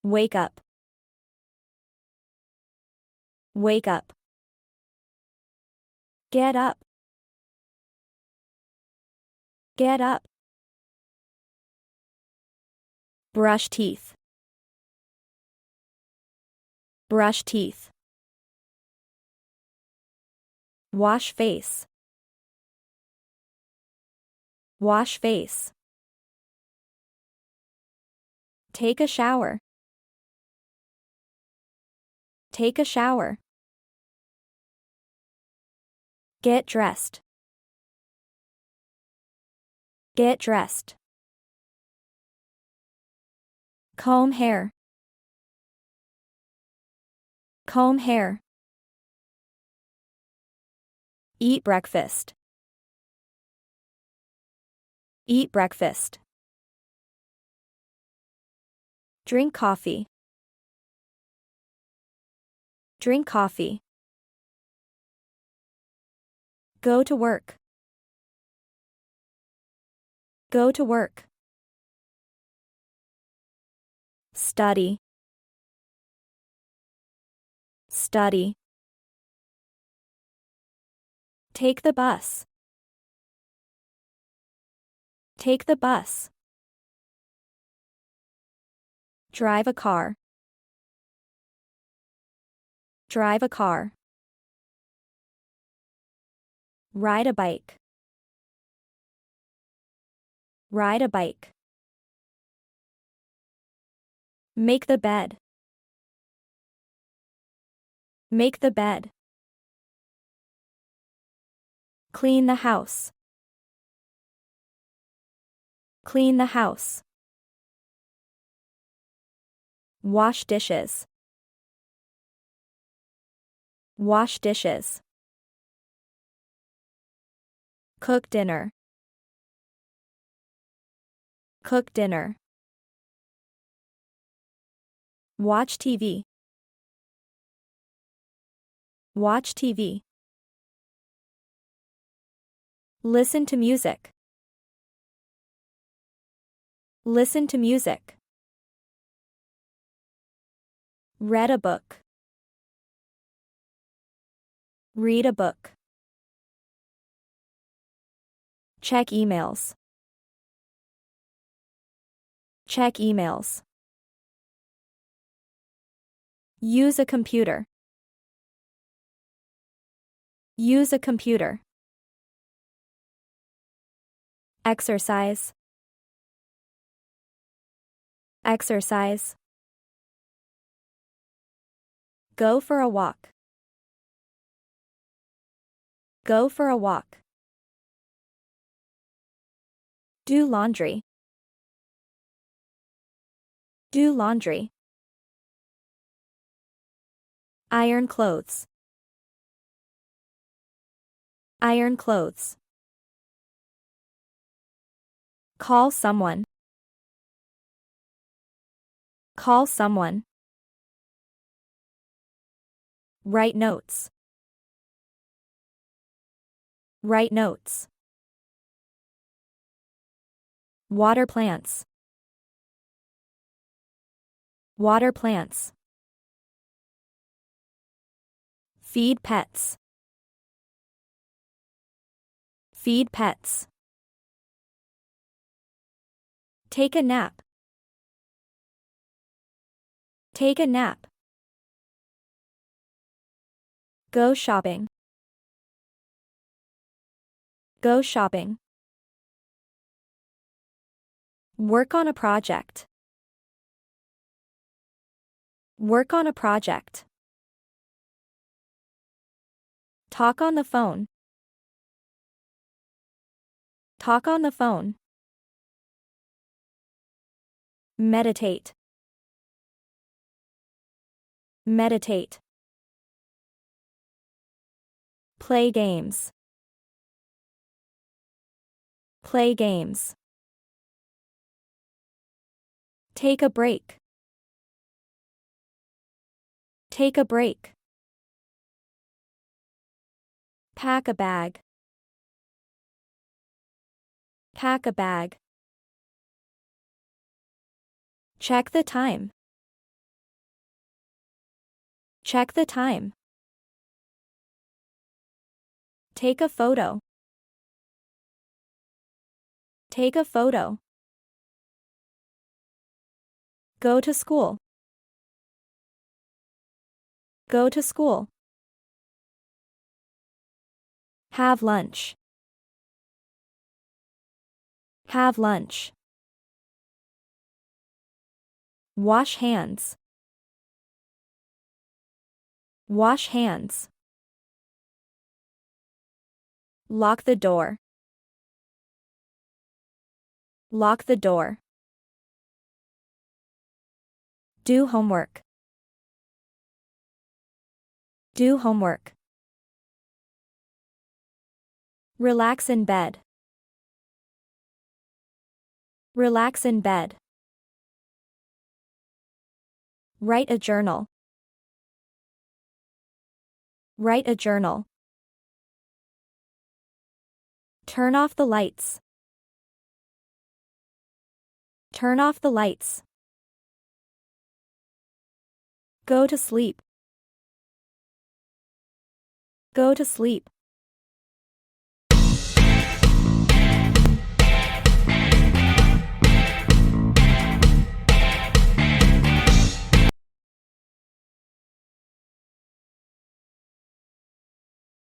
Wake up. Wake up. Get up. Get up. Brush teeth. Brush teeth. Wash face. Wash face. Take a shower. Take a shower. Get dressed. Get dressed. Comb hair. Comb hair. Eat breakfast. Eat breakfast. Drink coffee. Drink coffee. Go to work. Go to work. Study. Study. Take the bus. Take the bus. Drive a car. Drive a car. Ride a bike. Ride a bike. Make the bed. Make the bed. Clean the house. Clean the house. Wash dishes. Wash dishes. Cook dinner. Cook dinner. Watch TV. Watch TV. Listen to music. Listen to music. Read a book. Read a book. Check emails. Check emails. Use a computer. Use a computer. Exercise. Exercise. Go for a walk. Go for a walk. Do laundry. Do laundry. Iron clothes. Iron clothes. Call someone. Call someone. Write notes. Write notes. Water plants. Water plants. Feed pets. Feed pets. Take a nap. Take a nap. Go shopping. Go shopping. Work on a project. Work on a project. Talk on the phone. Talk on the phone. Meditate. Meditate. Play games. Play games. Take a break. Take a break. Pack a bag. Pack a bag. Check the time. Check the time. Take a photo. Take a photo. Go to school. Go to school. Have lunch. Have lunch. Wash hands. Wash hands. Lock the door. Lock the door. Do homework. Do homework. Relax in bed. Relax in bed. Write a journal. Write a journal. Turn off the lights. Turn off the lights. Go to sleep. Go to sleep.